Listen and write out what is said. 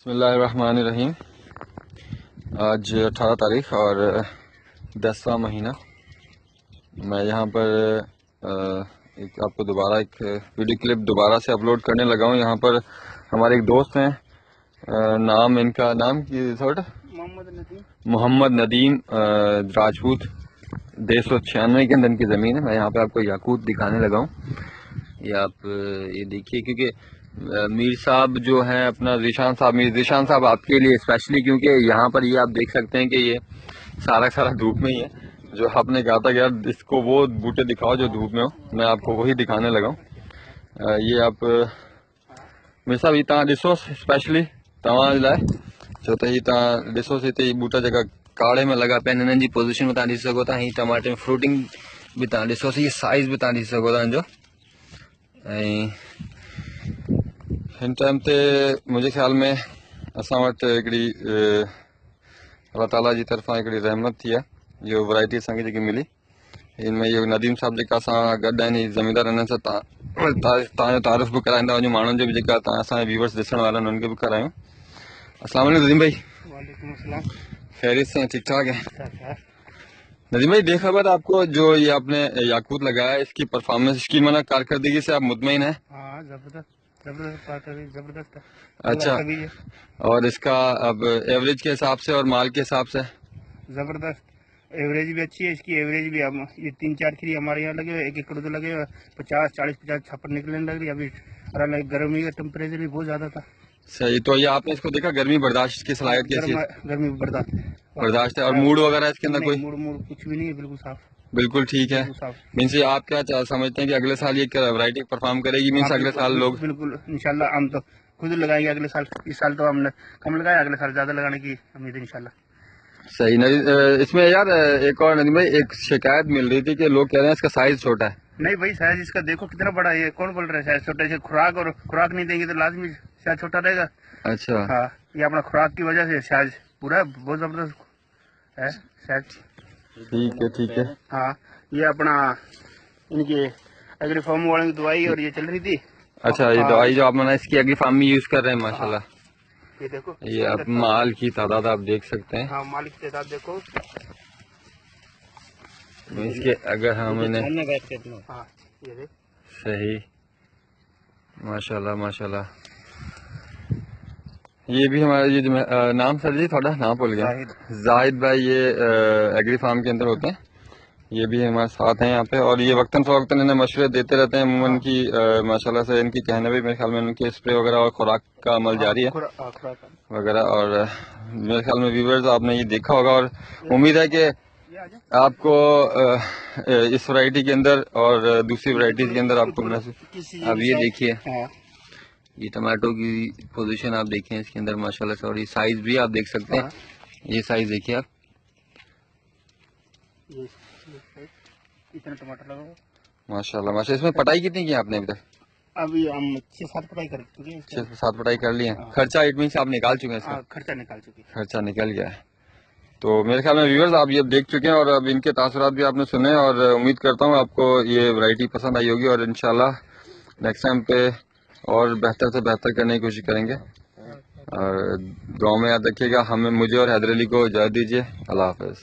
बिस्मिल्लाहिर्रहमानिर्रहीम। आज 18 तारीख और 10वां महीना। मैं यहाँ पर आपको दोबारा एक वीडियो क्लिप दोबारा से अपलोड करने लगा हूँ। यहाँ पर हमारे एक दोस्त हैं, इनका नाम की मोहम्मद नदीम राजपूत। 196 के अंदर इनकी ज़मीन है। मैं यहाँ पे आपको याकूत दिखाने लगा हूँ। ये आप ये देखिए, क्योंकि मीर साहब जो हैं अपना ज़ीशान साहब आपके लिए स्पेशली, क्योंकि यहाँ पर ये आप देख सकते हैं कि ये सारा धूप में ही है। जो आपने कहा था कि यार इसको वो बूटे दिखाओ जो धूप में हो, मैं आपको वही दिखाने लगा हूँ। ये आप मीर साहब ये तव्हां ॾिसो, स्पेशली तव्हां लाइ, छो त हीअ तव्हां ॾिसो हिते बूटा जेका काड़े में लॻा पिया आहिनि, हिननि जी पोज़ीशन में तव्हां ॾिसी सघो था। हीअ टमाटे में फ्रूटिंग भी तव्हां ॾिसो, ये साइज़ भी तव्हां ॾिसी सघो था हिनजो। ऐं हिन टाइम ते मुंहिंजे ख्याल में असां वटि हिकिड़ी अल्लाह ताला जी तरफ़ां हिकिड़ी रहमत थी आहे। इहो वैरायटी असांखे जेकी मिली, हिनमें इहो नदीम साहब जेका असां गॾु आहिनि, ज़मींदार, हिननि सां तव्हांजो तारीफ़ बि कराईंदा वञूं, माण्हुनि जो बि जेका तव्हां असांजे व्यूवर्स ॾिसण वारा आहिनि उन्हनि खे बि करायूं। अस्सलाम वालेकुम नदीम भाई। वालेकुम अस्सलाम। खैरियत से ठीक ठाक है? नदीम भाई, देखा बात आपको जो ये आपने याकूत लगाया, इसकी परफॉर्मेंस, इसकी माना कारकर्दगी से आप मुतमईन हैं? हाँ, जबरदस्त है। अच्छा, और इसका अब एवरेज के हिसाब से और माल के हिसाब से? जबरदस्त एवरेज भी अच्छी है इसकी। एवरेज भी हम ये 3-4 खीरी हमारे यहाँ लगे हुए, 1 एकड़ तो लगे हुए, 50-40-50 छप्पर निकलने लग रही अभी। और गर्मी का टेम्परेचर भी बहुत ज्यादा था। सही। तो ये आपने इसको देखा, गर्मी बर्दाश्त की सलाहियत कैसी है? गर्मी बर्दाश्त है। और मूड वगैरह इसके अंदर कोई? मूड कुछ भी नहीं है, बिल्कुल साफ, बिल्कुल ठीक है। मीन्स ये आप क्या समझते हैं कि अगले साल ये वैरायटी परफॉर्म करेगी? मीन्स अगले साल लोग बिल्कुल इंशाल्लाह हम तो खुद लगाएंगे अगले साल। इस साल तो हमने कम लगाया, अगले साल ज्यादा लगाने की उम्मीद है इंशाल्लाह। सही। इसमें यार एक और नदीम भाई, एक शिकायत मिल रही थी कि लोग कह रहे हैं इसका साइज छोटा है। नहीं भाई, साइज इसका देखो कितना बड़ा है। ये कौन बोल रहा है साइज छोटा है? खुराक नहीं देंगे तो लाजमी साइज छोटा रहेगा। अच्छा। हाँ, ये अपना खुराक की वजह से साइज पूरा बहुत जबरदस्त है साइज। ठीक है। हाँ, ये अपना इनकी एग्री फार्म वालों की दवाई और ये चल रही थी। अच्छा, ये दवाई जो आप मैंने इसकी एग्री फार्म में यूज कर रहे हैं, माशाल्लाह। ये देखो, ये आप माल की तादाद आप देख सकते हैं। हाँ, माल की तादाद देखो इसके, अगर हम इन्हें, हाँ ये देख, सही, माशाल्लाह। ये भी हमारा ये नाम सर जी थोड़ा नाम भूल गया, जाहिद भाई, ये एग्री फार्म के अंदर होते हैं। ये भी हमारे साथ हैं यहाँ पे, और ये वक्तन फवक्तन इन्हें मशवरे देते रहते हैं। अमूमन की माशाल्लाह से इनकी कहने भी, मेरे ख्याल में उनके स्प्रे वगैरह और खुराक का अमल जारी है वगैरह। और मेरे ख्याल में व्यूवर्स आपने ये देखा होगा, और उम्मीद है कि आपको इस वैरायटी के अंदर और दूसरी वैरायटीज के अंदर आपको अब ये देखिए, ये टमाटो की पोजीशन आप देखें इसके अंदर माशाल्लाह से, और ये साइज भी आप देख सकते हैं। ये साइज देखिए आप, इतना टमाटर लगा माशाल्लाह। इसमें पटाई कितनी की आपने अभी तक? अभी हम 6-7 पटाई कर चुके हैं। 6-7 पटाई कर ली है। खर्चा इट मीन्स आप निकाल चुके हैं इसका? खर्चा निकाल चुके हैं। खर्चा निकल गया है। तो मेरे ख्याल में व्यूअर्स आप ये देख चुके हैं, और अब इनके तासुरात भी आपने सुने, और उम्मीद करता हूँ आपको ये वैरायटी पसंद आई होगी, और इंशाल्लाह नेक्स्ट टाइम पे और बेहतर से बेहतर करने की कोशिश करेंगे। और दुआ में याद रखिएगा। मुझे और हैदर अली को इजाज़त दीजिए। अल्लाह हाफ़िज़।